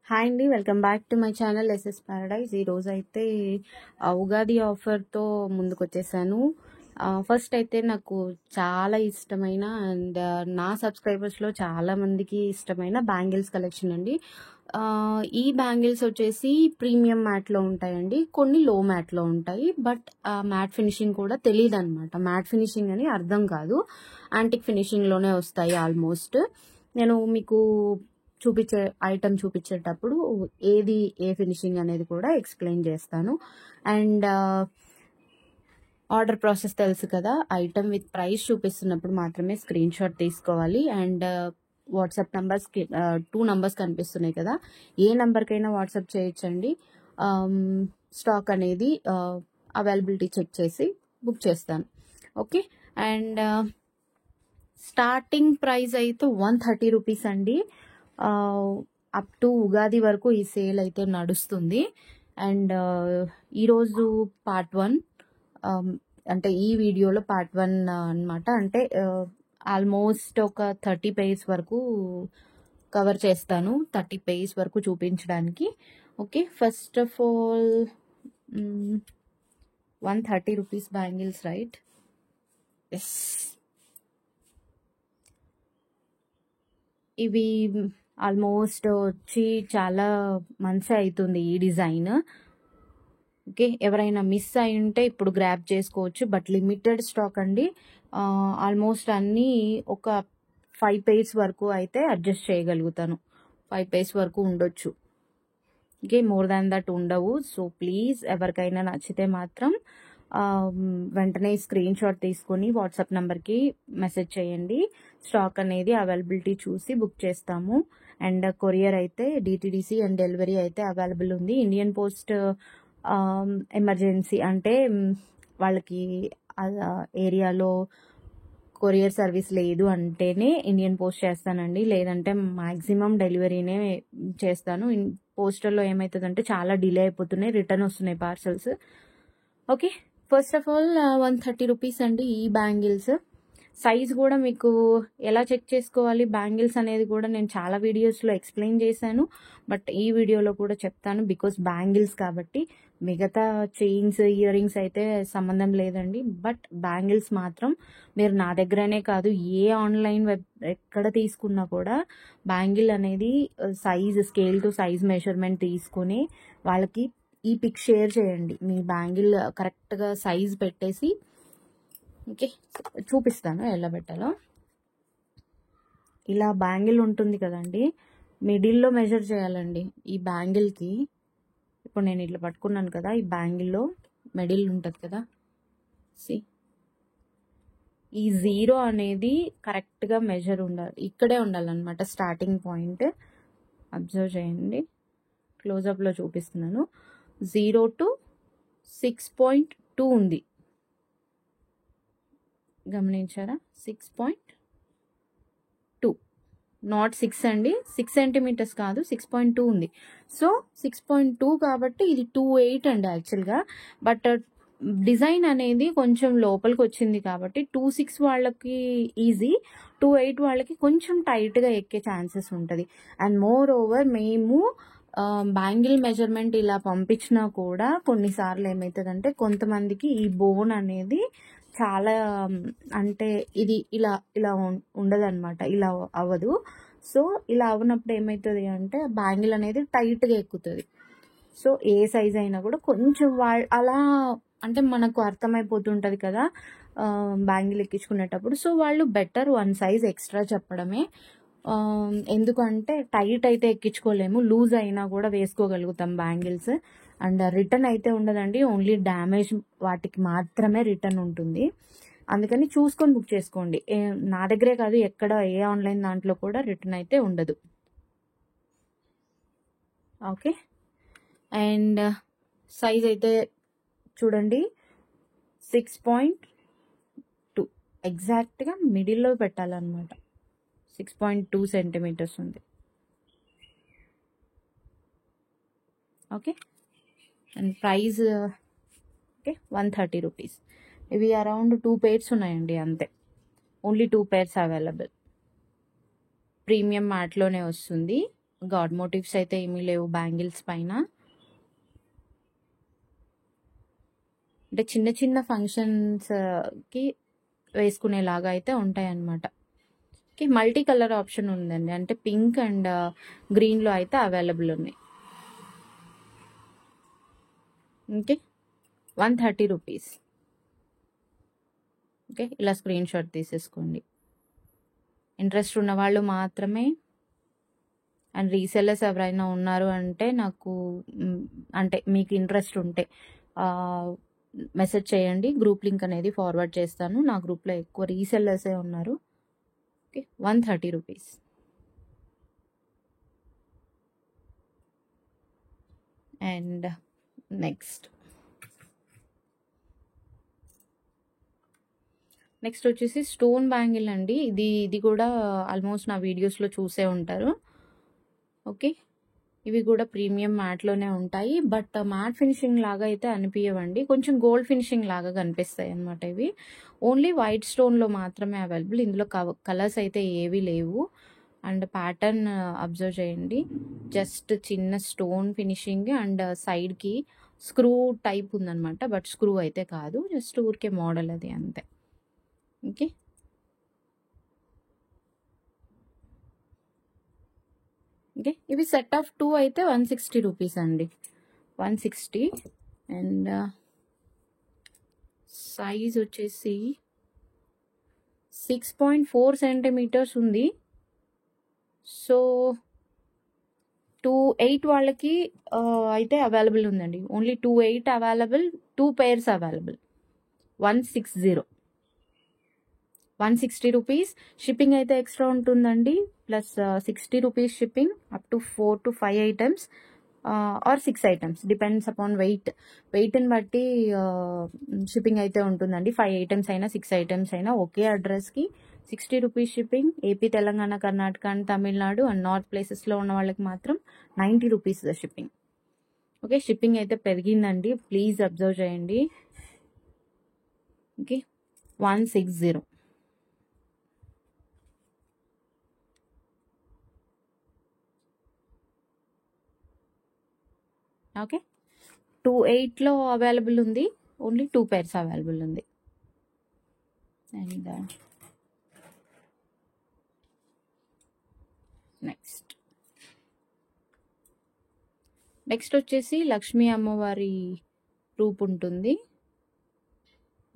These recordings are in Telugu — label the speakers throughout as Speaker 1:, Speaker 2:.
Speaker 1: హాయ్ అండి, welcome back to my channel SS paradise. ఈరోజు అయితే ఉగాది ఆఫర్తో ముందుకు వచ్చేసాను. ఫస్ట్ అయితే నాకు చాలా ఇష్టమైన అండ్ నా సబ్స్క్రైబర్స్లో చాలా మందికి ఇష్టమైన బ్యాంగిల్స్ కలెక్షన్ అండి. ఈ బ్యాంగిల్స్ వచ్చేసి ప్రీమియం మ్యాట్లో ఉంటాయండి, కొన్ని లో మ్యాట్లో ఉంటాయి. బట్ మ్యాట్ ఫినిషింగ్ కూడా తెలియదు అనమాట. మ్యాట్ ఫినిషింగ్ అని అర్థం కాదు, యాంటిక్ ఫినిషింగ్లోనే వస్తాయి ఆల్మోస్ట్. నేను మీకు ఐటమ్ చూపించేటప్పుడు ఏది ఏ ఫినిషింగ్ అనేది కూడా ఎక్స్ప్లెయిన్ చేస్తాను. అండ్ ఆర్డర్ ప్రాసెస్ తెలుసు కదా, ఐటమ్ విత్ ప్రైస్ చూపిస్తున్నప్పుడు మాత్రమే స్క్రీన్ షాట్ తీసుకోవాలి. అండ్ వాట్సాప్ నంబర్స్కి 2 నంబర్స్ కనిపిస్తున్నాయి కదా, ఏ నంబర్కైనా వాట్సాప్ చేయొచ్చండి. స్టాక్ అనేది అవైలబిలిటీ చెక్ చేసి బుక్ చేస్తాను. ఓకే. అండ్ స్టార్టింగ్ ప్రైస్ అయితే 130 రూపీస్ అండి. అప్ టు ఉగాది వరకు ఈ సేల్ అయితే నడుస్తుంది. అండ్ ఈరోజు పార్ట్ 1, అంటే ఈ వీడియోలో పార్ట్ 1 అనమాట. అంటే ఆల్మోస్ట్ ఒక 30 పేజ్ వరకు కవర్ చేస్తాను, 30 పేజ్ వరకు చూపించడానికి. Okay, first of all 130 rupees bangles, right? Yes. ఇవి ఆల్మోస్ట్ వచ్చి చాలా మంత్స్ అవుతుంది ఈ డిజైన్. ఓకే, ఎవరైనా మిస్ అయి ఉంటే ఇప్పుడు గ్రాబ్ చేసుకోవచ్చు, బట్ లిమిటెడ్ స్టాక్ అండి. ఆల్మోస్ట్ అన్నీ ఒక 5 పేజ్ వరకు అయితే అడ్జస్ట్ చేయగలుగుతాను. 5 పేజ్ వరకు ఉండొచ్చు. ఓకే, మోర్ దాన్ దట్ ఉండవు. సో ప్లీజ్ ఎవరికైనా నచ్చితే మాత్రం వెంటనే స్క్రీన్ షాట్ తీసుకొని వాట్సాప్ నెంబర్కి మెసేజ్ చేయండి. స్టాక్ అనేది అవైలబిలిటీ చూసి బుక్ చేస్తాము. అండ్ కొరియర్ అయితే డిటిడిసి అండ్ డెలివరీ అయితే అవైలబుల్ ఉంది. ఇండియన్ పోస్ట్ ఎమర్జెన్సీ అంటే వాళ్ళకి ఏరియాలో కొరియర్ సర్వీస్ లేదు అంటేనే ఇండియన్ పోస్ట్ చేస్తానండి, లేదంటే మ్యాక్సిమం డెలివరీనే చేస్తాను. పోస్టల్లో ఏమవుతుందంటే చాలా డిలే అయిపోతున్నాయి, రిటర్న్ వస్తున్నాయి parcels. Okay, first of all 130 rupees అండి ఈ బ్యాంగిల్స్. సైజ్ కూడా మీకు ఎలా చెక్ చేసుకోవాలి బ్యాంగిల్స్ అనేది కూడా నేను చాలా వీడియోస్లో ఎక్స్ప్లెయిన్ చేశాను, బట్ ఈ వీడియోలో కూడా చెప్తాను. బికాస్ బ్యాంగిల్స్ కాబట్టి మిగతా చైన్స్, ఇయర్ రింగ్స్ అయితే సంబంధం లేదండి. బట్ బ్యాంగిల్స్ మాత్రం మీరు నా దగ్గరనే కాదు, ఏ ఆన్లైన్ వెబ్ ఎక్కడ తీసుకున్నా కూడా బ్యాంగిల్ అనేది size, scale to size measurement తీసుకొని వాళ్ళకి ఈ పిక్ షేర్ చేయండి. మీ బ్యాంగిల్ కరెక్ట్గా సైజ్ పెట్టేసి, ఓకే చూపిస్తాను ఎలా పెట్టాలో. ఇలా బ్యాంగిల్ ఉంటుంది కదండి, మిడిల్లో మెజర్ చేయాలండి ఈ బ్యాంగిల్కి. ఇప్పుడు నేను ఇట్లా పట్టుకున్నాను కదా, ఈ బ్యాంగిల్లో మిడిల్ ఉంటుంది కదా, సి ఈ 0 అనేది కరెక్ట్గా మెజర్ ఉండాలి, ఇక్కడే ఉండాలన్నమాట స్టార్టింగ్ పాయింట్. అబ్జర్వ్ చేయండి, క్లోజప్లో చూపిస్తున్నాను. 0 to 6.2 ఉంది, గమనించారా? 6.2, నాట్ 6 అండి, 6 సెంటీమీటర్స్ కాదు, 6.2 ఉంది. సో 6.2 కాబట్టి ఇది 2.8 అండి యాక్చువల్గా. బట్ డిజైన్ అనేది కొంచెం లోపలికి వచ్చింది కాబట్టి 2.6 వాళ్ళకి ఈజీ, 2.8 వాళ్ళకి కొంచెం టైట్గా ఎక్కే ఛాన్సెస్ ఉంటుంది. అండ్ మోర్ ఓవర్ మేము బ్యాంగిల్ మెజర్మెంట్ ఇలా పంపించినా కూడా కొన్నిసార్లు ఏమవుతుందంటే కొంతమందికి ఈ బోన్ అనేది చాలా, అంటే ఇది ఇలా ఇలా ఉండదన్నమాట, ఇలా అవ్వదు. సో ఇలా అవ్వనప్పుడు ఏమవుతుంది అంటే బ్యాంగిల్ అనేది టైట్గా ఎక్కుతుంది. సో ఏ సైజ్ అయినా కూడా కొంచెం అలా అంటే మనకు అర్థమైపోతుంటుంది కదా బ్యాంగిల్ ఎక్కించుకునేటప్పుడు. సో వాళ్ళు బెటర్ 1 సైజ్ ఎక్స్ట్రా చెప్పడమే. ఎందుకంటే టైట్ అయితే ఎక్కించుకోలేము, లూజ్ అయినా కూడా వేసుకోగలుగుతాం బ్యాంగిల్స్. అండ్ రిటర్న్ అయితే ఉండదండి, ఓన్లీ డ్యామేజ్ వాటికి మాత్రమే రిటర్న్ ఉంటుంది. అందుకని చూసుకొని బుక్ చేసుకోండి. నా దగ్గరే కాదు, ఎక్కడ ఏ ఆన్లైన్ దాంట్లో కూడా రిటర్న్ అయితే ఉండదు. ఓకే, అండ్ సైజ్ అయితే చూడండి 6.2 ఎగ్జాక్ట్గా మిడిల్లో పెట్టాలన్నమాట. 6.2 సెంటీమీటర్స్ ఉంది. Okay, and price okay 130 rupees. ఇవి అరౌండ్ 2 పేర్స్ ఉన్నాయండి అంతే, ఓన్లీ 2 పేర్స్ అవైలబుల్. ప్రీమియం మ్యాట్లోనే వస్తుంది. గాడ్ మోటివ్స్ అయితే ఏమీ లేవు బ్యాంగిల్స్ పైన. అంటే చిన్న చిన్న ఫంక్షన్స్కి వేసుకునేలాగా అయితే ఉంటాయి అన్నమాట. ఓకే, మల్టీ కలర్ ఆప్షన్ ఉందండి, అంటే పింక్ అండ్ గ్రీన్లో అయితే అవైలబుల్ ఉన్నాయి. Okay, 130 rupees. ఓకే, ఇలా స్క్రీన్ షాట్ తీసేసుకోండి. ఇంట్రెస్ట్ ఉన్న వాళ్ళు మాత్రమే, అండ్ రీసెల్లర్స్ ఎవరైనా ఉన్నారు అంటే నాకు అంటే మీకు ఇంట్రెస్ట్ ఉంటే మెసేజ్ చేయండి, గ్రూప్ లింక్ అనేది ఫార్వర్డ్ చేస్తాను. నా గ్రూప్లో ఎక్కువ రీసెల్లర్సే ఉన్నారు. Okay, 130 rupees. అండ్ నెక్స్ట్ వచ్చేసి స్టోన్ బ్యాంగిల్ అండి. ఇది కూడా ఆల్మోస్ట్ నా వీడియోస్లో చూసే ఉంటారు. ఓకే, ఇవి కూడా ప్రీమియం మ్యాట్లోనే ఉంటాయి, బట్ మ్యాట్ ఫినిషింగ్ లాగా అయితే అనిపించవండి, కొంచెం గోల్డ్ ఫినిషింగ్ లాగా కనిపిస్తాయి అన్నమాట. ఇవి ఓన్లీ వైట్ స్టోన్లో మాత్రమే అవైలబుల్, ఇందులో కలర్స్ అయితే ఏవి లేవు. అండ్ ప్యాటర్న్ అబ్జర్వ్ చేయండి, జస్ట్ చిన్న స్టోన్ ఫినిషింగ్ అండ్ సైడ్కి స్క్రూ టైప్ ఉందన్నమాట, బట్ స్క్రూ అయితే కాదు, జస్ట్ ఊరికే మోడల్ అది అంతే. ఓకే, ఓకే, ఇవి సెట్ ఆఫ్ 2 అయితే 160 రూపీస్ అండి, 160. అండ్ సైజ్ వచ్చేసి 6.4 సెంటీమీటర్స్ ఉంది. సో 2.8 వాళ్ళకి అయితే అవైలబుల్ ఉందండి, only 2.8 available, 2 pairs available, 160 rupees. Shipping అయితే ఎక్స్ట్రా ఉంటుందండి, plus 60 rupees shipping up to 4 to 5 items or 6 items, depends upon వెయిట్ని బట్టి షిప్పింగ్ అయితే ఉంటుందండి. 5 ఐటమ్స్ అయినా 6 ఐటమ్స్ అయినా ఒకే అడ్రస్కి 60 rupees shipping. AP, Telangana, Karnataka and Tamil Nadu and north ప్లేసెస్లో ఉన్న వాళ్ళకి మాత్రం 90 రూపీస్ షిప్పింగ్. ఓకే, షిప్పింగ్ అయితే పెరిగిందండి, ప్లీజ్ అబ్జర్వ్ చేయండి. ఓకే, 160. ఓకే, 2.8లో అవైలబుల్ ఉంది, ఓన్లీ 2 pairs అవైలబుల్ ఉంది. అండ్ నెక్స్ట్ వచ్చేసి లక్ష్మీ అమ్మవారి రూప్ ఉంటుంది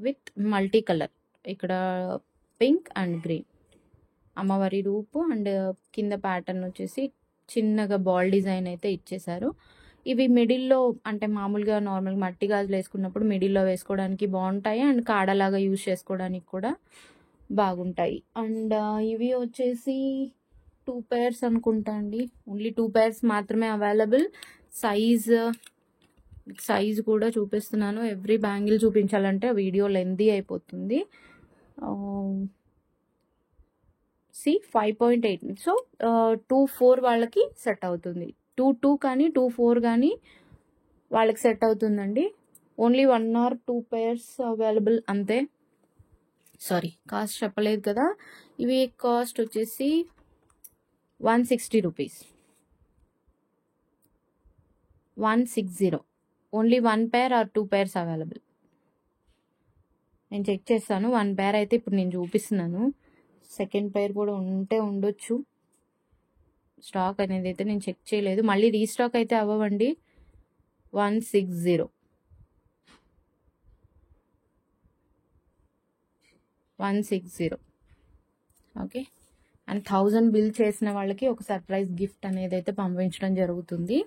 Speaker 1: విత్ మల్టీ కలర్, ఇక్కడ పింక్ అండ్ గ్రీన్ అమ్మవారి రూపు, అండ్ కింద ప్యాటర్న్ వచ్చేసి చిన్నగా బాల్ డిజైన్ అయితే ఇచ్చేసారు. ఇవి మిడిల్లో, అంటే మామూలుగా నార్మల్ మట్టి గాజులు వేసుకున్నప్పుడు మిడిల్లో వేసుకోవడానికి బాగుంటాయి, అండ్ కాడలాగా యూజ్ చేసుకోవడానికి కూడా బాగుంటాయి. అండ్ ఇవి వచ్చేసి 2 pairs అనుకుంటా అండి, ఓన్లీ 2 pairs మాత్రమే అవైలబుల్. సైజ్ కూడా చూపిస్తున్నాను, ఎవ్రీ బ్యాంగిల్ చూపించాలంటే వీడియో లెంతీ అయిపోతుంది. 5.8, సో 2.4 వాళ్ళకి సెట్ అవుతుంది, 2.2 కానీ 2.4 కానీ వాళ్ళకి సెట్ అవుతుందండి. ఓన్లీ 1 or 2 pairs అవైలబుల్ అంతే. సారీ, కాస్ట్ చెప్పలేదు కదా. ఇవి కాస్ట్ వచ్చేసి 160 rupees, 160. Only 1 pair or 2 pairs available. నేను చెక్ చేస్తాను, 1 pair అయితే ఇప్పుడు నేను చూపిస్తున్నాను, సెకండ్ pair కూడా ఉండొచ్చు, స్టాక్ అనేది అయితే నేను చెక్ చేయలేదు, మళ్ళీ రీస్టాక్ అయితే అవ్వండి. 160. ఓకే, అండ్ 1000 బిల్ చేసిన వాళ్ళకి ఒక సర్ప్రైజ్ గిఫ్ట్ అనేది అయితే పంపించడం జరుగుతుంది.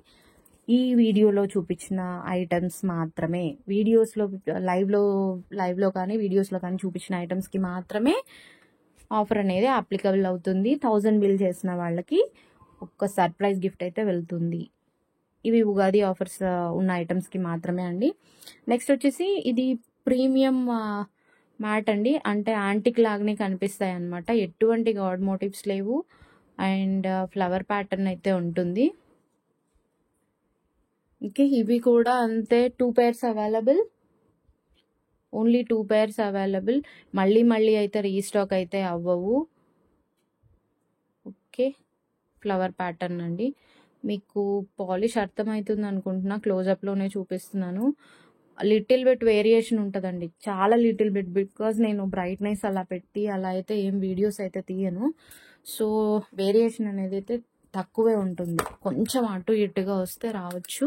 Speaker 1: ఈ వీడియోలో చూపించిన ఐటమ్స్ మాత్రమే, వీడియోస్లో లైవ్లో కానీ వీడియోస్లో కానీ చూపించిన ఐటమ్స్కి మాత్రమే ఆఫర్ అనేది అప్లికబుల్ అవుతుంది. 1000 బిల్ చేసిన వాళ్ళకి ఒక సర్ప్రైజ్ గిఫ్ట్ అయితే వెళ్తుంది. ఇవి ఉగాది ఆఫర్స్ ఉన్న ఐటమ్స్కి మాత్రమే అండి. నెక్స్ట్ వచ్చేసి ఇది ప్రీమియం మ్యాట్ అండి, అంటే యాంటిక్ లాగానే కనిపిస్తాయి అన్నమాట, ఎటువంటి గాడ్ మోటివ్స్ లేవు, అండ్ ఫ్లవర్ ప్యాటర్న్ అయితే ఉంటుంది. ఓకే, ఇవి కూడా అంతే, 2 pairs available, only 2 pairs available, మళ్ళీ అయితే రీస్టాక్ అయితే అవ్వవు. ఓకే, ఫ్లవర్ ప్యాటర్న్ అండి. మీకు పాలిష్ అర్థమవుతుంది అనుకుంటున్నా, క్లోజప్లోనే చూపిస్తున్నాను. లిటిల్ బిట్ వేరియేషన్ ఉంటుందండి, చాలా లిటిల్ బిట్, బికాజ్ నేను బ్రైట్నెస్ అలా పెట్టి అలా అయితే ఏం వీడియోస్ అయితే తీయను. సో వేరియేషన్ అనేది అయితే తక్కువే ఉంటుంది, కొంచెం అటు ఇటుగా వస్తే రావచ్చు.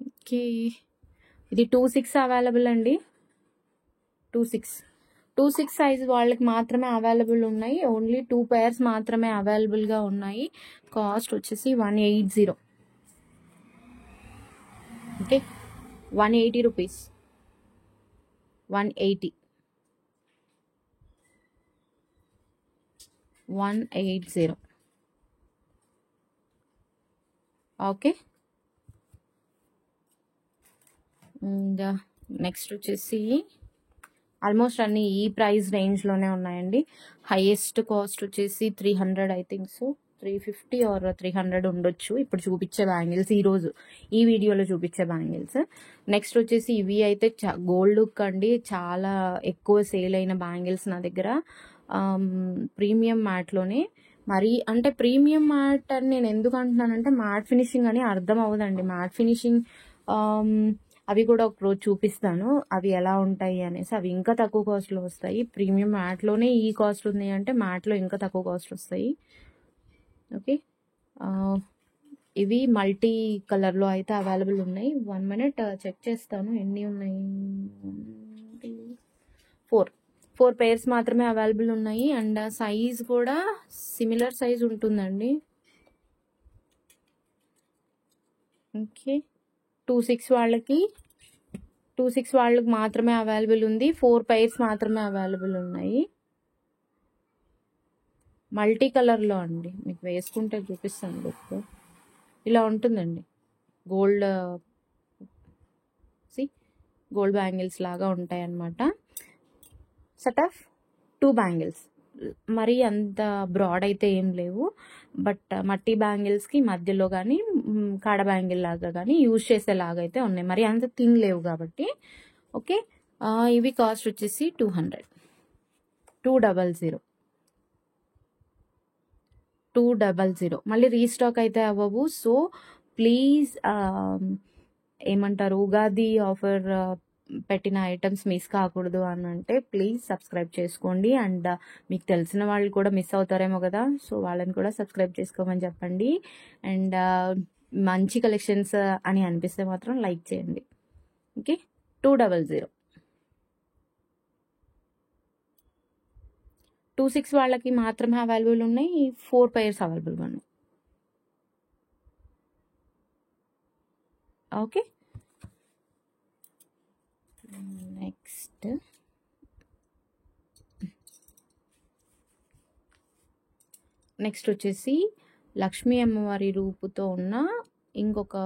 Speaker 1: ఓకే, ఇది 2.6 అవైలబుల్ అండి. 2.6 సైజ్ వాళ్ళకి మాత్రమే అవైలబుల్ ఉన్నాయి. ఓన్లీ 2 pairs మాత్రమే అవైలబుల్గా ఉన్నాయి. కాస్ట్ వచ్చేసి 180. Okay, 180 rupees. 180. Okay, and next వచ్చేసి ఆల్మోస్ట్ అన్ని ఈ ప్రైస్ రేంజ్లోనే ఉన్నాయండి. హైయెస్ట్ కాస్ట్ వచ్చేసి 300, ఐ థింక్ సో 350 ఆర్ 300 ఉండొచ్చు ఇప్పుడు చూపించే బ్యాంగిల్స్, ఈరోజు ఈ వీడియోలో చూపించే బ్యాంగిల్స్. నెక్స్ట్ వచ్చేసి ఇవి అయితే గోల్డ్ లుక్ అండి, చాలా ఎక్కువ సేల్ అయిన బ్యాంగిల్స్ నా దగ్గర. ప్రీమియం మ్యాట్లోనే, మరి అంటే ప్రీమియం మ్యాట్ అని నేను ఎందుకు అంటున్నానంటే మ్యాట్ ఫినిషింగ్ అని అర్థం అవ్వదండి. మ్యాట్ ఫినిషింగ్ అవి కూడా ఒక రోజు చూపిస్తాను అవి ఎలా ఉంటాయి అనేసి. అవి ఇంకా తక్కువ కాస్ట్లో వస్తాయి. ప్రీమియం మ్యాట్లోనే ఈ కాస్ట్ ఉంది అంటే మ్యాట్లో ఇంకా తక్కువ కాస్ట్ వస్తాయి. ఓకే, ఇవి మల్టీ కలర్లో అయితే అవైలబుల్ ఉన్నాయి. 1 minute చెక్ చేస్తాను ఎన్ని ఉన్నాయి. 4 pairs మాత్రమే అవైలబుల్ ఉన్నాయి. అండ్ సైజ్ కూడా సిమిలర్ సైజ్ ఉంటుందండి. ఓకే, 2.6 వాళ్ళకి మాత్రమే అవైలబుల్ ఉంది. 4 pairs మాత్రమే అవైలబుల్ ఉన్నాయి. మల్టీ కలర్లో అండి, మీకు వేసుకుంటే చూపిస్తాను. లుక్ ఇలా ఉంటుందండి. గోల్డ్ బ్యాంగిల్స్ లాగా ఉంటాయి అన్నమాట. సెట్ ఆఫ్ 2 బ్యాంగిల్స్, మరి అంత బ్రాడ్ అయితే ఏం లేవు. బట్ మట్టి బ్యాంగిల్స్కి మధ్యలో కానీ కాడ బ్యాంగిల్ లాగా కానీ యూజ్ చేసేలాగా అయితే ఉన్నాయి, మరి అంత థిన్ లేవు కాబట్టి. ఓకే, ఇవి కాస్ట్ వచ్చేసి 200. 200 మళ్ళీ రీస్టాక్ అయితే అవ్వవు. సో ప్లీజ్ ఏమంటారు, ఉగాది ఆఫర్ పెట్టిన ఐటమ్స్ మిస్ కాకూడదు అని అంటే ప్లీజ్ సబ్స్క్రైబ్ చేసుకోండి. అండ్ మీకు తెలిసిన వాళ్ళు కూడా మిస్ అవుతారేమో కదా, సో వాళ్ళని కూడా సబ్స్క్రైబ్ చేసుకోమని చెప్పండి. అండ్ మంచి కలెక్షన్స్ అని అనిపిస్తే మాత్రం లైక్ చేయండి. ఓకే, 200. 2.6 వాళ్ళకి మాత్రమే అవైలబుల్ ఉన్నాయి. 4 pairs అవైలబుల్గా ఉన్నాయి. ఓకే, నెక్స్ట్ వచ్చేసి లక్ష్మీ అమ్మవారి రూపుతో ఉన్న ఇంకొక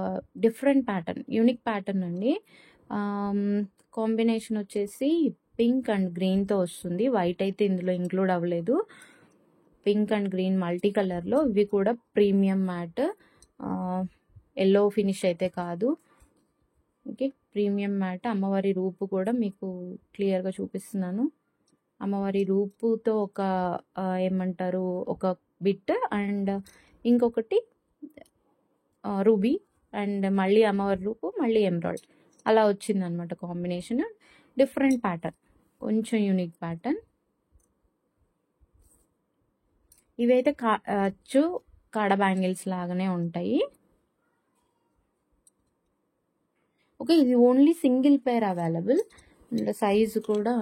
Speaker 1: డిఫరెంట్ ప్యాటర్న్, యూనిక్ ప్యాటర్న్ అండి. కాంబినేషన్ వచ్చేసి పింక్ అండ్ గ్రీన్తో వస్తుంది. వైట్ అయితే ఇందులో ఇంక్లూడ్ అవ్వలేదు. పింక్ అండ్ గ్రీన్ మల్టీ కలర్లో, ఇవి కూడా ప్రీమియం మ్యాట్, ఎల్లో ఫినిష్ అయితే కాదు. Okay, premium matte. అమ్మవారి రూపు కూడా మీకు క్లియర్గా చూపిస్తున్నాను. అమ్మవారి రూపుతో ఒక ఏమంటారు, ఒక బిట్ అండ్ ఇంకొకటి రూబీ, అండ్ మళ్ళీ అమ్మవారి రూపు, మళ్ళీ ఎమరాల్డ్, అలా వచ్చిందనమాట కాంబినేషన్. డిఫరెంట్ ప్యాటర్న్, కొంచెం యూనిక్ ప్యాటర్న్. ఇవైతే కాడ బ్యాంగిల్స్ లాగానే ఉంటాయి. ఓకే, ఇది only single pair available. And size కూడా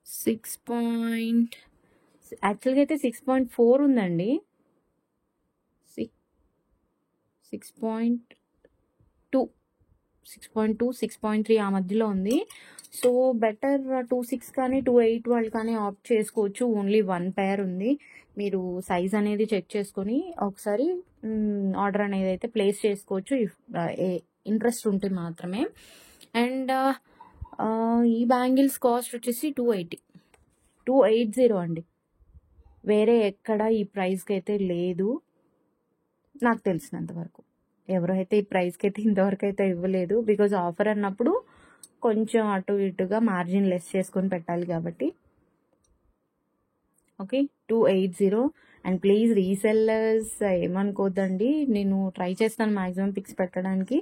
Speaker 1: 6. యాక్చువల్గా అయితే 6.4 ఉందండి. 6.2, 6.3 ఆ మధ్యలో ఉంది. సో బెటర్ 2.6 కానీ 2.8 వాళ్ళు కానీ ఆప్ట్ చేసుకోవచ్చు. ఓన్లీ 1 pair ఉంది. మీరు సైజ్ అనేది చెక్ చేసుకొని ఒకసారి ఆర్డర్ అనేది అయితే ప్లేస్ చేసుకోవచ్చు, ఇంట్రెస్ట్ ఉంటే మాత్రమే. అండ్ ఈ బ్యాంగిల్స్ కాస్ట్ వచ్చేసి 280 అండి. వేరే ఎక్కడ ఈ ప్రైస్కి అయితే లేదు నాకు తెలిసినంత వరకు. ఎవరైతే ఈ ప్రైస్కి అయితే ఇంతవరకు అయితే ఇవ్వలేదు, బికాజ్ ఆఫర్ అన్నప్పుడు కొంచెం అటు ఇటుగా మార్జిన్ లెస్ చేసుకొని పెట్టాలి కాబట్టి. ఓకే 280. అండ్ ప్లీజ్ రీసెల్లర్స్ ఏమనుకోద్దండి, నేను ట్రై చేస్తాను మ్యాక్సిమం పిక్స్ పెట్టడానికి.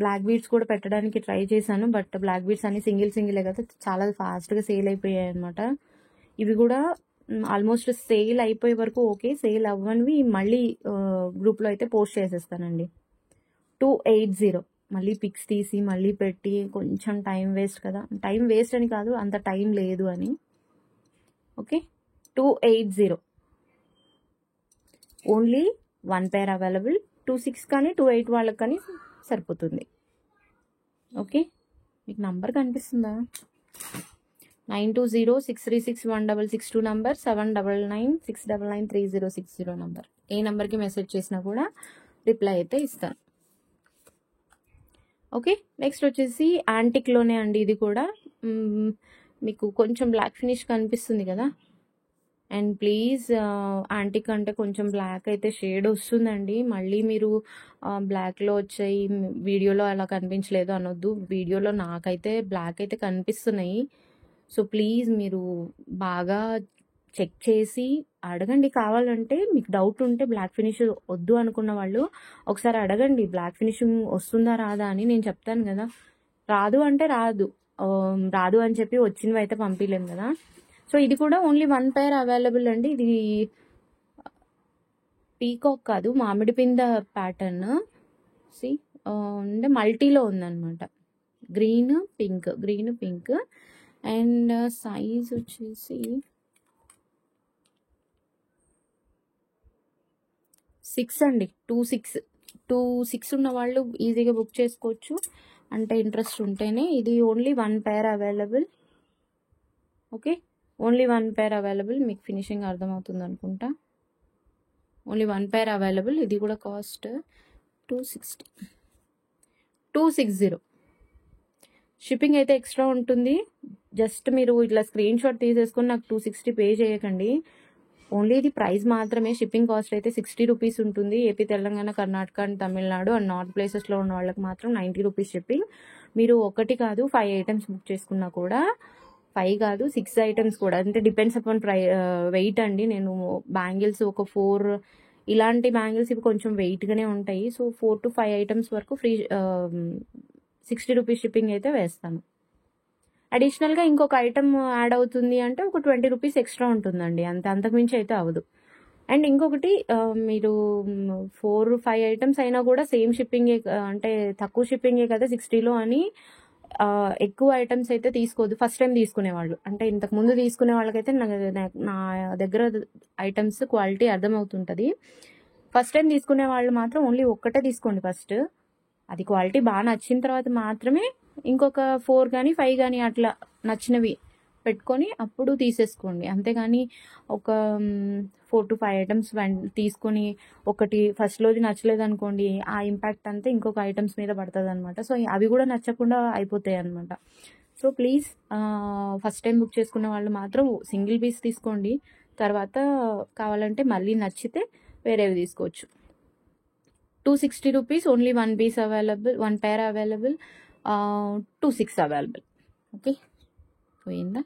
Speaker 1: బ్లాక్ బీడ్స్ కూడా పెట్టడానికి ట్రై చేశాను, బట్ బ్లాక్ బీడ్స్ అన్ని సింగిలే కదా, చాలా ఫాస్ట్గా సేల్ అయిపోయాయి అనమాట. ఇవి కూడా ఆల్మోస్ట్ సేల్ అయిపోయే వరకు ఓకే, సేల్ అవ్వనివి మళ్ళీ గ్రూప్లో అయితే పోస్ట్ చేసేస్తానండి. 280. మళ్ళీ పిక్స్ తీసి మళ్ళీ పెట్టి కొంచెం టైం వేస్ట్ కదా, టైం వేస్ట్ అని కాదు, అంత టైం లేదు అని. ఓకే 280. ఓన్లీ 1 pair అవైలబుల్. 26 కానీ 28 వాళ్ళకి కానీ సరిపోతుంది. ఓకే, మీకు నంబర్ కనిపిస్తుందా? 9206361662 నంబర్, 7996993060 నంబర్. ఏ నంబర్కి మెసేజ్ చేసినా కూడా రిప్లై అయితే ఇస్తాను. ఓకే, నెక్స్ట్ వచ్చేసి యాంటిక్లోనే అండి. ఇది కూడా మీకు కొంచెం బ్లాక్ ఫినిష్ కనిపిస్తుంది కదా, అండ్ ప్లీజ్ యాంటిక్ అంటే కొంచెం బ్లాక్ అయితే షేడ్ వస్తుందండి. మళ్ళీ మీరు బ్లాక్లో వచ్చాయి, వీడియోలో అలా కనిపించలేదు అనొద్దు. వీడియోలో నాకైతే బ్లాక్ అయితే కనిపిస్తున్నాయి. సో ప్లీజ్ మీరు బాగా చెక్ చేసి అడగండి. కావాలంటే మీకు డౌట్ ఉంటే బ్లాక్ ఫినిష్ వద్దు అనుకున్న వాళ్ళు ఒకసారి అడగండి, బ్లాక్ ఫినిషింగ్ వస్తుందా రాదా అని. నేను చెప్తాను కదా, రాదు అంటే రాదు అని చెప్పి వచ్చినవి అయితే పంపించలేము కదా. సో ఇది కూడా ఓన్లీ 1 pair అవైలబుల్ అండి. ఇది పీకాక్ కాదు, మామిడి పింద ప్యాటర్న్. సి అంటే మల్టీలో ఉందన్నమాట. గ్రీన్ పింక్ అండ్ సైజ్ వచ్చేసి 6 అండి. 26 ఉన్న వాళ్ళు ఈజీగా బుక్ చేసుకోవచ్చు, అంటే ఇంట్రెస్ట్ ఉంటేనే. ఇది only 1 pair available. Okay, only 1 pair available. మీకు ఫినిషింగ్ అర్థమవుతుంది అనుకుంటా. Only 1 pair available. ఇది కూడా కాస్ట్ 260. షిప్పింగ్ అయితే ఎక్స్ట్రా ఉంటుంది. జస్ట్ మీరు ఇట్లా స్క్రీన్ షాట్ తీసేసుకొని నాకు 260 పే చేయకండి. ఓన్లీ ఇది ప్రైస్ మాత్రమే. షిప్పింగ్ కాస్ట్ అయితే 60 రూపీస్ ఉంటుంది. AP, Telangana, Karnataka and Tamil Nadu and north ప్లేసెస్లో ఉన్న వాళ్ళకి మాత్రం 90 రూపీస్ షిప్పింగ్. మీరు 1 కాదు 5 ఐటమ్స్ బుక్ చేసుకున్నా కూడా, 5 కాదు 6 ఐటమ్స్ కూడా, అంటే డిపెండ్స్ అపాన్ వెయిట్ అండి. నేను బ్యాంగిల్స్ ఒక 4 ఇలాంటి బ్యాంగిల్స్ ఇవి కొంచెం వెయిట్గానే ఉంటాయి. సో 4 to 5 ఐటమ్స్ వరకు ఫ్రీ 60 రూపీస్ షిప్పింగ్ అయితే వేస్తాను. అడిషనల్గా ఇంకొక ఐటమ్ యాడ్ అవుతుంది అంటే ఒక 20 రూపీస్ ఎక్స్ట్రా ఉంటుందండి, అంతకుమించి అయితే అవ్వదు. అండ్ ఇంకొకటి, మీరు 4-5 ఐటమ్స్ అయినా కూడా సేమ్ షిప్పింగే, అంటే తక్కువ షిప్పింగే కదా 60లో అని ఎక్కువ ఐటమ్స్ అయితే తీసుకోవద్దు. ఫస్ట్ టైం తీసుకునేవాళ్ళు, అంటే ఇంతకు ముందు తీసుకునే వాళ్ళకైతే నా దగ్గర ఐటమ్స్ క్వాలిటీ అర్థమవుతుంటుంది. ఫస్ట్ టైం తీసుకునే వాళ్ళు మాత్రం ఓన్లీ 1 తీసుకోండి ఫస్ట్. అది క్వాలిటీ బాగా నచ్చిన తర్వాత మాత్రమే ఇంకొక 4 కానీ 5 కానీ అట్లా నచ్చినవి పెట్టుకొని అప్పుడు తీసేసుకోండి. అంతేగాని ఒక 4 to 5 ఐటమ్స్ తీసుకొని ఒకటి ఫస్ట్లోది నచ్చలేదు అనుకోండి, ఆ ఇంపాక్ట్ అంతా ఇంకొక ఐటమ్స్ మీద పడుతుంది అనమాట. సో అవి కూడా నచ్చకుండా అయిపోతాయి అనమాట. So please first time book చేసుకున్న వాళ్ళు మాత్రం సింగిల్ పీస్ తీసుకోండి. తర్వాత కావాలంటే మళ్ళీ నచ్చితే వేరేవి తీసుకోవచ్చు. 260 rupees. Only 1 piece available, 1 pair అవైలబుల్. 26 అవైలబుల్. ఓకే, పోయిందా?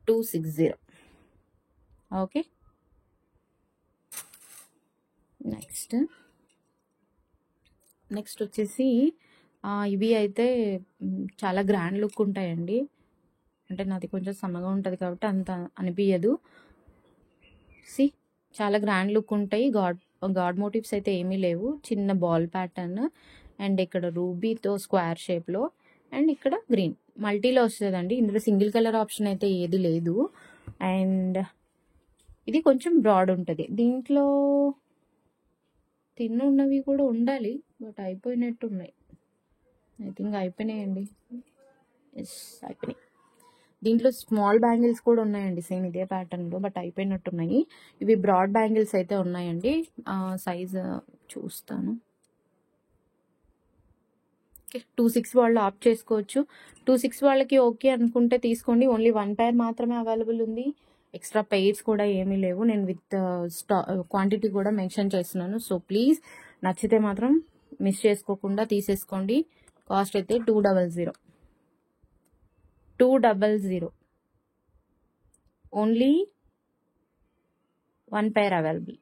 Speaker 1: 260. ఓకే, నెక్స్ట్ వచ్చేసి ఇవి అయితే చాలా గ్రాండ్ లుక్ ఉంటాయండి. అంటే నాది కొంచెం సన్నగా ఉంటుంది కాబట్టి అంత అనిపించదు. సి చాలా గ్రాండ్ లుక్ ఉంటాయి. గాడ్ మోటివ్స్ అయితే ఏమీ లేవు. చిన్న బాల్ ప్యాటర్న్ అండ్ ఇక్కడ రూబీతో స్క్వేర్ షేప్లో అండ్ ఇక్కడ గ్రీన్ మల్టీలో వస్తుందండి. ఇందులో సింగిల్ కలర్ ఆప్షన్ అయితే ఏది లేదు. అండ్ ఇది కొంచెం బ్రాడ్ ఉంటుంది. దీంట్లో తిన్న ఉన్నవి కూడా ఉండాలి, బట్ అయిపోయినట్టు ఉన్నాయి. ఐ థింక్ అయిపోయినాయండి. ఎస్, అయిపోయినాయి. దీంట్లో స్మాల్ బ్యాంగిల్స్ కూడా ఉన్నాయండి సేమ్ ఇదే ప్యాటర్న్లో, బట్ అయిపోయినట్టున్నాయి. ఇవి బ్రాడ్ బ్యాంగిల్స్ అయితే ఉన్నాయండి. సైజ్ చూస్తాను. ఓకే, 26 వాళ్ళు ఆప్ట్ చేసుకోవచ్చు. 26 వాళ్ళకి ఓకే అనుకుంటే తీసుకోండి. ఓన్లీ 1 pair మాత్రమే అవైలబుల్ ఉంది. ఎక్స్ట్రా పెయిర్స్ కూడా ఏమీ లేవు. నేను విత్ క్వాంటిటీ కూడా మెన్షన్ చేస్తున్నాను. సో ప్లీజ్ నచ్చితే మాత్రం మిస్ చేసుకోకుండా తీసేసుకోండి. కాస్ట్ అయితే 200. Only 1 pair available.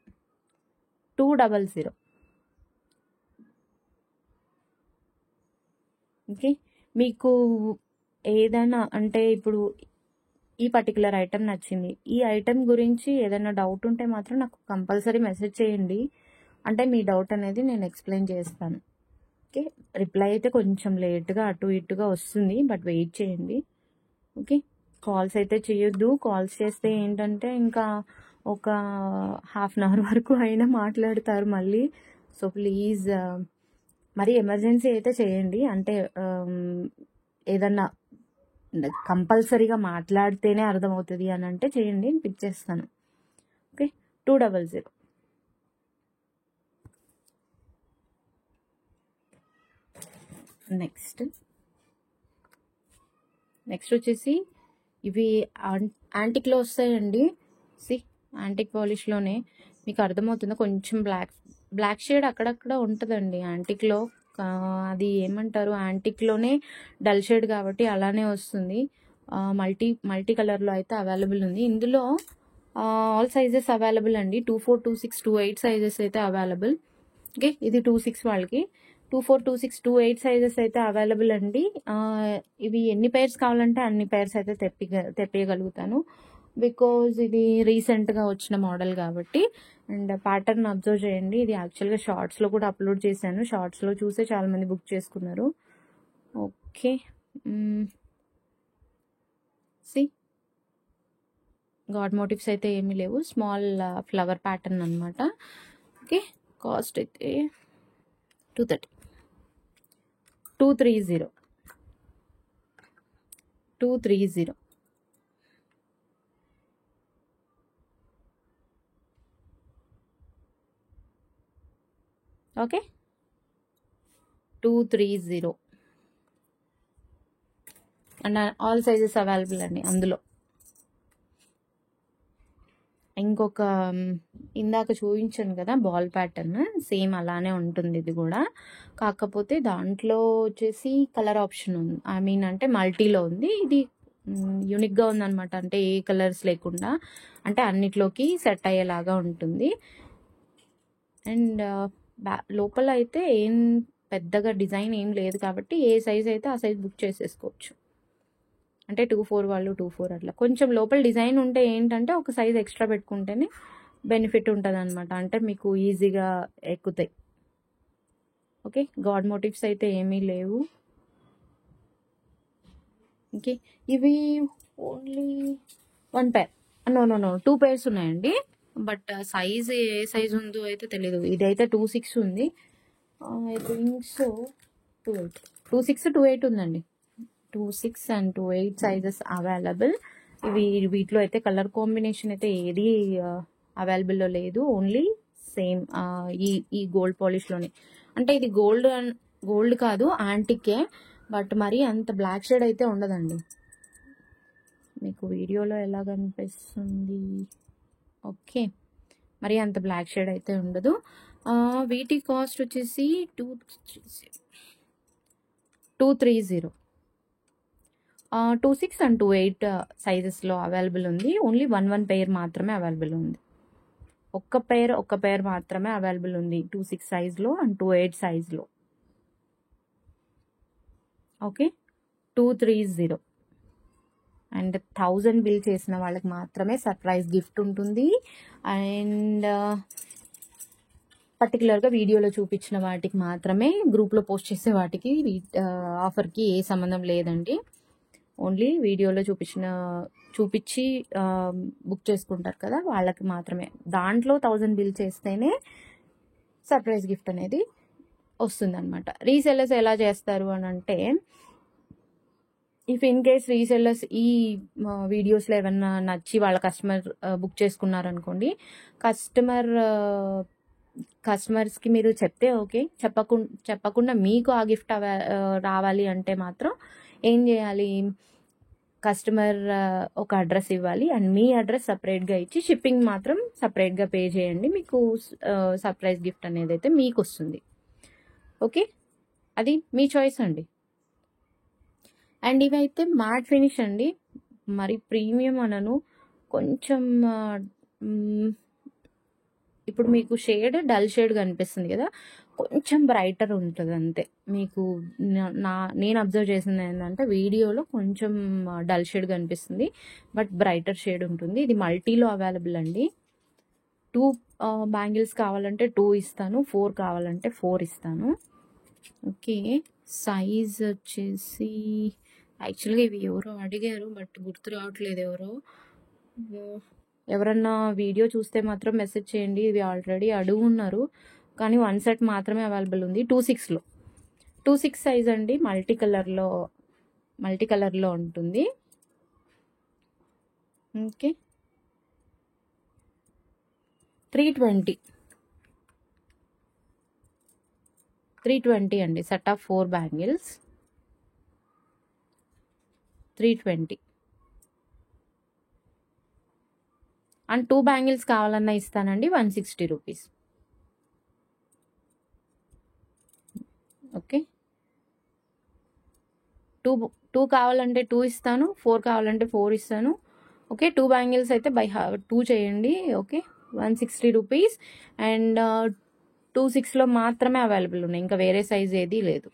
Speaker 1: 200. ఓకే. మీకు ఏదైనా అంటే ఇప్పుడు ఈ పర్టికులర్ ఐటెం నచ్చింది, ఈ ఐటెం గురించి ఏదైనా డౌట్ ఉంటే మాత్రం నాకు కంపల్సరీ మెసేజ్ చేయండి. అంటే మీ డౌట్ అనేది నేను ఎక్స్ప్లెయిన్ చేస్తాను. ఓకే. రిప్లై అయితే కొంచెం లేట్గా అటు ఇటుగా వస్తుంది, బట్ వెయిట్ చేయండి. ఓకే. కాల్స్ అయితే చేయొద్దు. కాల్స్ చేస్తే ఏంటంటే ఇంకా ఒక హాఫ్ అన్ అవర్ వరకు అయినా మాట్లాడతారు మళ్ళీ. సో ప్లీజ్ మరి ఎమర్జెన్సీ అయితే చేయండి. అంటే ఏదన్నా కంపల్సరీగా మాట్లాడితేనే అర్థమవుతుంది అని అంటే చేయండి, నేను పిక్ చేస్తాను. ఓకే. 200. నెక్స్ట్ వచ్చేసి ఇవి యాంటిక్లో వస్తాయండి. యాంటిక్ పాలిష్లోనే మీకు అర్థమవుతుందా, కొంచెం బ్లాక్ షేడ్ అక్కడక్కడ ఉంటుందండి యాంటిక్లో. అది ఏమంటారు, యాంటిక్లోనే డల్ షేడ్ కాబట్టి అలానే వస్తుంది. మల్టీ కలర్లో అయితే అవైలబుల్ ఉంది. ఇందులో ఆల్ సైజెస్ అవైలబుల్ అండి. 24, 26, 28 సైజెస్ అయితే అవైలబుల్. ఓకే. ఇది 26 వాళ్ళకి. 24, 26, 28 సైజెస్ అయితే అవైలబుల్ అండి. ఇవి ఎన్ని పైర్స్ కావాలంటే అన్ని పైర్స్ అయితే తెప్పియగలుగుతాను, బికాజ్ ఇది రీసెంట్గా వచ్చిన మోడల్ కాబట్టి. అండ్ ప్యాటర్న్ అబ్జర్వ్ చేయండి. ఇది యాక్చువల్గా షార్ట్స్లో కూడా అప్లోడ్ చేశాను. షార్ట్స్లో చూసే చాలామంది బుక్ చేసుకున్నారు. ఓకే. గాడ్ మోటివ్స్ అయితే ఏమీ లేవు, స్మాల్ ఫ్లవర్ ప్యాటర్న్ అనమాట. ఓకే. కాస్ట్ అయితే 230. 230. Okay. 230 and all sizes available అండి అందులో. ఇంకొక ఇందాక చూపించాను కదా బాల్ ప్యాటర్న్, సేమ్ అలానే ఉంటుంది ఇది కూడా. కాకపోతే దాంట్లో వచ్చేసి కలర్ ఆప్షన్ ఉంది, అంటే మల్టీలో ఉంది. ఇది యూనిక్గా ఉందన్నమాట. అంటే ఏ కలర్స్ లేకుండా, అంటే అన్నిట్లోకి సెట్ అయ్యేలాగా ఉంటుంది. అండ్ లోపల అయితే ఏం పెద్దగా డిజైన్ ఏం లేదు కాబట్టి ఏ సైజ్ అయితే ఆ సైజ్ బుక్ చేసేసుకోవచ్చు. అంటే 24 వాళ్ళు 24 అట్లా. కొంచెం లోపల డిజైన్ ఉంటే ఏంటంటే ఒక సైజ్ ఎక్స్ట్రా పెట్టుకుంటేనే బెనిఫిట్ ఉంటుంది అనమాట. అంటే మీకు ఈజీగా ఎక్కుతాయి. ఓకే. గాడ్ మోటివ్స్ అయితే ఏమీ లేవు. ఓకే. ఇవి ఓన్లీ 1 pair. నో 2 pairs ఉన్నాయండి. బట్ సైజ్ ఏ సైజ్ ఉందో అయితే తెలీదు. ఇదైతే 26 ఉంది. I think so 28. 26, 28 ఉందండి. 26 and 28 సైజెస్ అవైలబుల్. వీటిలో అయితే కలర్ కాంబినేషన్ అయితే ఏది అవైలబుల్లో లేదు. ఓన్లీ సేమ్ ఈ గోల్డ్ పాలిష్లోనే. అంటే ఇది గోల్డ్ కాదు, యాంటికే. బట్ మరి అంత బ్లాక్ షేడ్ అయితే ఉండదండి. మీకు వీడియోలో ఎలా కనిపిస్తుంది? ఓకే. మరి అంత బ్లాక్ షేడ్ అయితే ఉండదు. వీటి కాస్ట్ వచ్చేసి 230. 26 and 28 సైజెస్లో అవైలబుల్ ఉంది. ఓన్లీ 1 pair మాత్రమే అవైలబుల్ ఉంది. ఒక్క పేర్ మాత్రమే అవైలబుల్ ఉంది 26 సైజ్లో అండ్ 28 సైజ్లో. ఓకే. 230 అండ్ 1000 బిల్ చేసిన వాళ్ళకి మాత్రమే సర్ప్రైజ్ గిఫ్ట్ ఉంటుంది. అండ్ పర్టికులర్గా వీడియోలో చూపించిన వాటికి మాత్రమే, గ్రూప్లో పోస్ట్ చేసే వాటికి ఆఫర్కి ఏ సంబంధం లేదండి. ఓన్లీ వీడియోలో చూపించి బుక్ చేసుకుంటారు కదా వాళ్ళకి మాత్రమే. దాంట్లో 1000 బిల్ చేస్తేనే సర్ప్రైజ్ గిఫ్ట్ అనేది వస్తుందన్నమాట. రీసెల్లర్స్ ఎలా చేస్తారు అని అంటే, ఇఫ్ ఇన్ కేస్ రీసెల్లర్స్ ఈ వీడియోస్లో ఏమన్నా నచ్చి వాళ్ళ కస్టమర్ బుక్ చేసుకున్నారనుకోండి, కస్టమర్స్కి మీరు చెప్తే ఓకే, చెప్పకుండా మీకు ఆ గిఫ్ట్ రావాలి అంటే మాత్రం ఏం చేయాలి, కస్టమర్ ఒక అడ్రస్ ఇవ్వాలి అండ్ మీ అడ్రస్ సపరేట్గా ఇచ్చి షిప్పింగ్ మాత్రం సపరేట్గా పే చేయండి. మీకు సర్ప్రైజ్ గిఫ్ట్ అనేది అయితే మీకు వస్తుంది. ఓకే. అది మీ చాయిస్ అండి. అండ్ ఇవైతే మ్యాట్ ఫినిష్ అండి, మరి ప్రీమియం అనను, కొంచెం ఇప్పుడు మీకు షేడ్ డల్ షేడ్ కనిపిస్తుంది కదా, కొంచెం బ్రైటర్ ఉంటుంది అంతే. మీకు నేను అబ్జర్వ్ చేసింది ఏంటంటే వీడియోలో కొంచెం డల్ షేడ్ కనిపిస్తుంది, బట్ బ్రైటర్ షేడ్ ఉంటుంది. ఇది మల్టీలో అవైలబుల్ అండి. 2 బ్యాంగిల్స్ కావాలంటే 2 ఇస్తాను, 4 కావాలంటే 4 ఇస్తాను. ఓకే, సైజ్ వచ్చేసి యాక్చువల్గా ఇవి ఎవరో అడిగారు, బట్ గుర్తు రావట్లేదు ఎవరో. ఎవరన్నా వీడియో చూస్తే మాత్రం మెసేజ్ చేయండి. ఇవి ఆల్రెడీ అడుగున్నారు, కానీ 1 సెట్ మాత్రమే అవైలబుల్ ఉంది. 2/6లో 2/6 సైజ్ అండి. మల్టీ కలర్లో ఉంటుంది. ఓకే, 320 అండి. Set of 4 bangles 320. And 2 bangles కావాలన్నా ఇస్తానండి, 160 రూపీస్. ఓకే, 2 కావాలంటే 2 ఇస్తాను, 4 కావాలంటే 4 ఇస్తాను. ఓకే, 2 బ్యాంగిల్స్ అయితే బై 2 చేయండి. Okay, 160 rupees. అండ్ 2/6లో మాత్రమే అవైలబుల్ ఉన్నాయి, ఇంకా వేరే సైజ్ ఏది లేదు.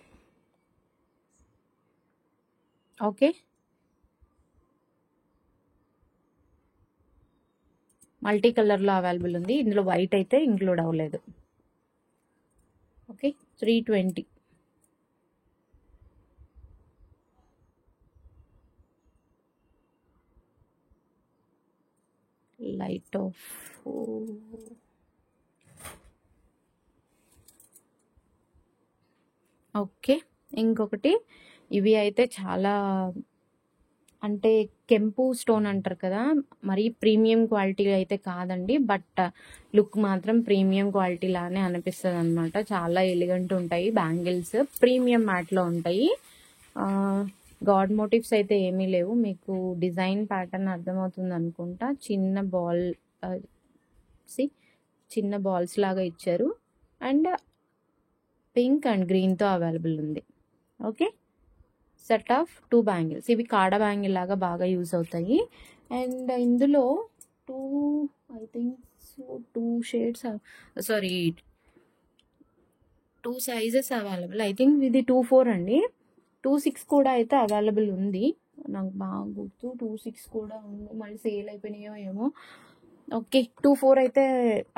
Speaker 1: ఓకే, మల్టీ కలర్లో అవైలబుల్ ఉంది. ఇందులో వైట్ అయితే ఇంక్లూడ్ అవ్వలేదు. ఓకే, 320. Light of. ఓకే, ఇంకొకటి, ఇవి అయితే చాలా అంటే కెంపు స్టోన్ అంటారు కదా, మరి ప్రీమియం క్వాలిటీ అయితే కాదండి, బట్ లుక్ మాత్రం ప్రీమియం క్వాలిటీ లానే అనిపిస్తుంది అనమాట. చాలా ఎలిగెంట్ ఉంటాయి బ్యాంగిల్స్, ప్రీమియం మ్యాట్లో ఉంటాయి. గాడ్ మోటివ్స్ అయితే ఏమీ లేవు. మీకు డిజైన్ ప్యాటర్న్ అర్థమవుతుంది అనుకుంటా. చిన్న బాల్స్ లాగా ఇచ్చారు, అండ్ పింక్ అండ్ గ్రీన్తో అవైలబుల్ ఉంది. Okay, set of 2 bangles. ఇవి కాడ బ్యాంగిల్ లాగా బాగా యూజ్ అవుతాయి. అండ్ ఇందులో 2 shades, sorry 2 sizes available. I think ఇది 2/4 అండి. 2/6 కూడా అయితే అవైలబుల్ ఉంది, నాకు బాగా గుర్తు. 2/6 కూడా ఉంది, మళ్ళీ సేల్ అయిపోయినాయో ఏమో. ఓకే, 2/4 అయితే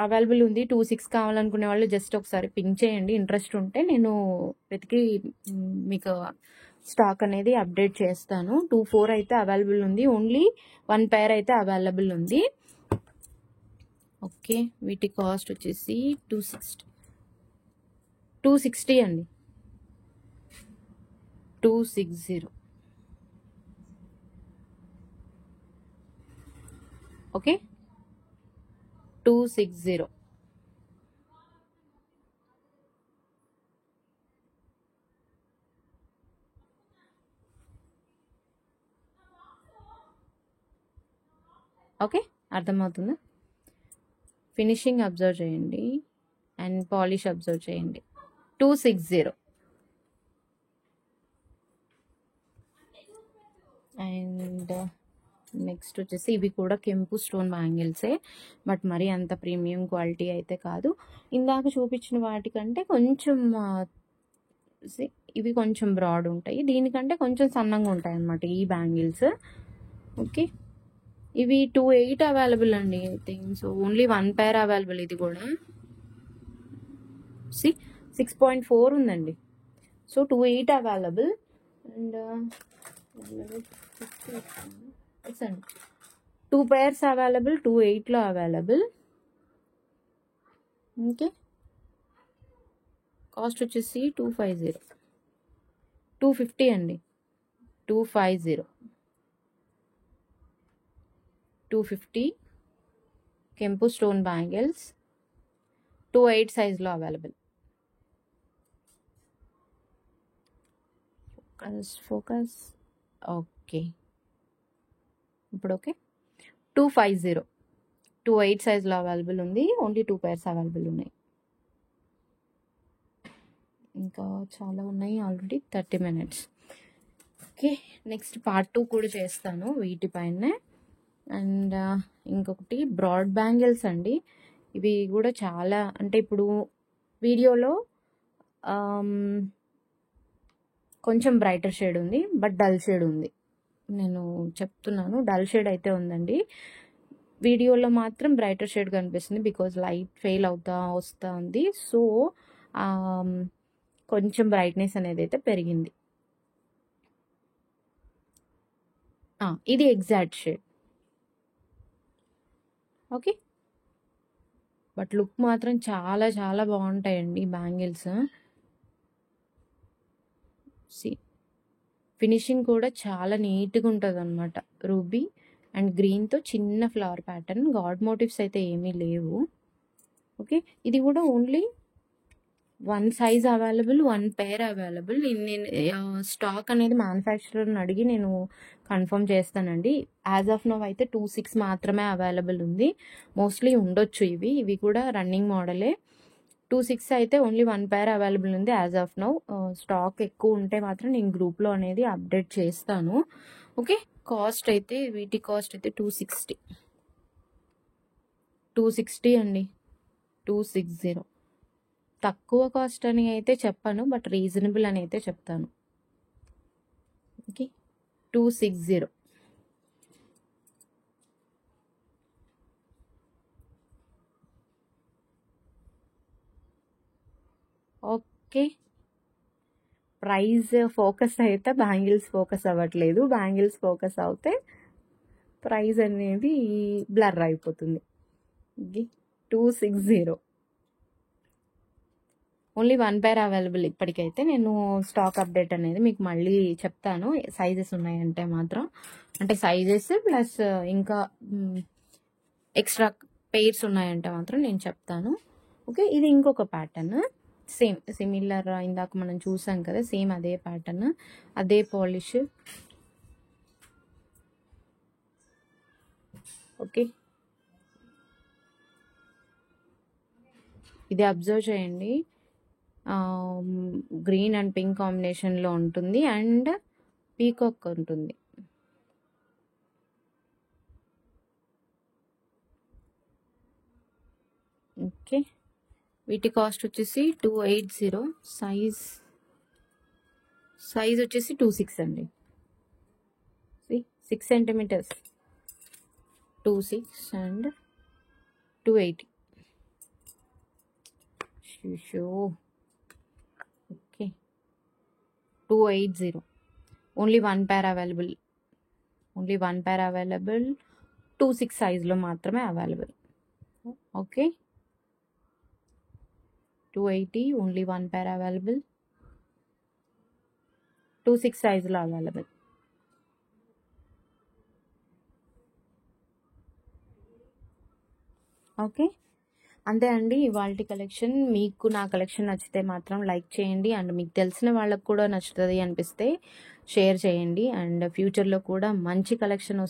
Speaker 1: అవైలబుల్ ఉంది. 2/6 కావాలనుకునే వాళ్ళు జస్ట్ ఒకసారి పింక్ చేయండి, ఇంట్రెస్ట్ ఉంటే నేను వెతికి మీకు స్టాక్ అనేది అప్డేట్ చేస్తాను. 2/4 అయితే అవైలబుల్ ఉంది, ఓన్లీ 1 పేర్ అయితే అవైలబుల్ ఉంది. ఓకే, వీటి కాస్ట్ వచ్చేసి 260 అండి. 260. ఓకే, 260. ఓకే, అర్థమవుతుందా? ఫినిషింగ్ అబ్జర్వ్ చేయండి అండ్ పాలిష్ అబ్జర్వ్ చేయండి. 260. అండ్ నెక్స్ట్ వచ్చేసి ఇవి కూడా కెంపు స్టోన్ బ్యాంగిల్సే, బట్ మరి అంత ప్రీమియం క్వాలిటీ అయితే కాదు. ఇందాక చూపించిన వాటికంటే కొంచెం ఇవి కొంచెం బ్రాడ్ ఉంటాయి, దీనికంటే కొంచెం సన్నంగా ఉంటాయి అన్నమాట ఈ బ్యాంగిల్స్. ఓకే, ఇవి 2/8 అవైలబుల్ అండి. I think so only 1 pair available. ఇది కూడా 6.4 ఉందండి. So 2/8 available. And 2 pairs available, 2/8లో అవైలబుల్. ఓకే, కాస్ట్ వచ్చేసి 250 అండి. 250 కెంపు స్టోన్ బ్యాంగిల్స్ 2/8 సైజ్లో అవైలబుల్. ఫోకస్. ఓకే, ఇప్పుడు ఓకే. 250 2/8 సైజ్లో అవైలబుల్ ఉంది, ఓన్లీ 2 pairs అవైలబుల్ ఉన్నాయి. ఇంకా చాలా ఉన్నాయి, already 30 minutes. Okay, next part 2 కూడా చేస్తాను వీటిపైనే. అండ్ ఇంకొకటి బ్రాడ్ బ్యాంగిల్స్ అండి. ఇవి కూడా చాలా, అంటే ఇప్పుడు వీడియోలో కొంచెం బ్రైటర్ షేడ్ ఉంది, బట్ డల్ షేడ్ ఉంది. నేను చెప్తున్నాను, డల్ షేడ్ అయితే ఉందండి. వీడియోలో మాత్రం బ్రైటర్ షేడ్ కనిపిస్తుంది, బికాజ్ లైట్ ఫెయిల్ అవుతా వస్తూ ఉంది. సో కొంచెం బ్రైట్నెస్ అనేది అయితే పెరిగింది. ఇది exact shade. Okay, but look మాత్రం చాలా చాలా బాగుంటాయండి బ్యాంగిల్స్. ఫినిషింగ్ కూడా చాలా నీట్గా ఉంటుంది అనమాట. రూబీ అండ్ గ్రీన్తో చిన్న ఫ్లవర్ ప్యాటర్న్, గాడ్ మోటివ్స్ అయితే ఏమీ లేవు. ఓకే, ఇది కూడా only 1 size available, 1 pair available. నేను స్టాక్ అనేది మ్యానుఫ్యాక్చరర్ని అడిగి నేను కన్ఫర్మ్ చేస్తానండి. యాజ్ ఆఫ్ నౌ అయితే 26 మాత్రమే అవైలబుల్ ఉంది. మోస్ట్లీ ఉండొచ్చు ఇవి కూడా రన్నింగ్ మోడలే. 26 అయితే ఓన్లీ 1 పేర్ అవైలబుల్ ఉంది యాజ్ ఆఫ్ నౌ. స్టాక్ ఎక్కువ ఉంటే మాత్రం నేను గ్రూప్లో అనేది అప్డేట్ చేస్తాను. ఓకే, కాస్ట్ అయితే వీటి కాస్ట్ అయితే 260 అండి. 260. తక్కువ కాస్ట్ అని అయితే చెప్పాను, బట్ రీజనబుల్ అని అయితే చెప్తాను. ఓకే, 260. ఓకే, ప్రైస్ ఫోకస్ అయితే బ్యాంగిల్స్ ఫోకస్ అవ్వట్లేదు. బ్యాంగిల్స్ ఫోకస్ అవుతే ప్రైస్ అనేది బ్లర్ అయిపోతుంది. 260. Only 1 pair available. ఇప్పటికైతే నేను స్టాక్ అప్డేట్ అనేది మీకు మళ్ళీ చెప్తాను. సైజెస్ ఉన్నాయంటే మాత్రం, అంటే సైజెస్ ప్లస్ ఇంకా ఎక్స్ట్రా పెయిర్స్ ఉన్నాయంటే మాత్రం నేను చెప్తాను. ఓకే, ఇది ఇంకొక ప్యాటర్న్, సేమ్ సిమిలర్, ఇందాక మనం చూసాం కదా, సేమ్ అదే ప్యాటర్న్, అదే పాలిష్. ఓకే, ఇది అబ్జర్వ్ చేయండి. గ్రీన్ అండ్ పింక్ కాంబినేషన్లో ఉంటుంది అండ్ పీకాక్ ఉంటుంది. ఓకే, వీటి కాస్ట్ వచ్చేసి 280. సైజ్ వచ్చేసి 26 అండి. 6 centimetres, 26 and 280. Okay, 280. Only 1 pair available. 26 సైజ్లో మాత్రమే available. Okay, 280, only 1 pair available, 26 సైజ్లో అవైలబుల్. ఓకే, అంతే అండి ఇవాల్టి కలెక్షన్. మీకు నా కలెక్షన్ నచ్చితే మాత్రం లైక్ చేయండి, అండ్ మీకు తెలిసిన వాళ్ళకు కూడా నచ్చుతుంది అనిపిస్తే షేర్ చేయండి. అండ్ ఫ్యూచర్లో కూడా మంచి కలెక్షన్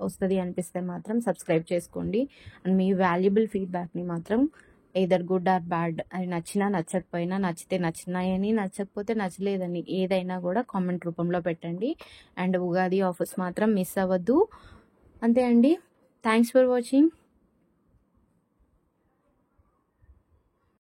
Speaker 1: వస్తుంది అనిపిస్తే మాత్రం సబ్స్క్రైబ్ చేసుకోండి. అండ్ మీ వాల్యుబుల్ ఫీడ్బ్యాక్ని మాత్రం ఎయిదర్ గుడ్ ఆర్ బ్యాడ్, అది నచ్చినా నచ్చకపోయినా, నచ్చితే నచ్చినాయని, నచ్చకపోతే నచ్చలేదని, ఏదైనా కూడా కామెంట్ రూపంలో పెట్టండి. అండ్ ఉగాది ఆఫర్స్ మాత్రం మిస్ అవ్వద్దు. అంతే అండి, థ్యాంక్స్ ఫర్ వాచింగ్.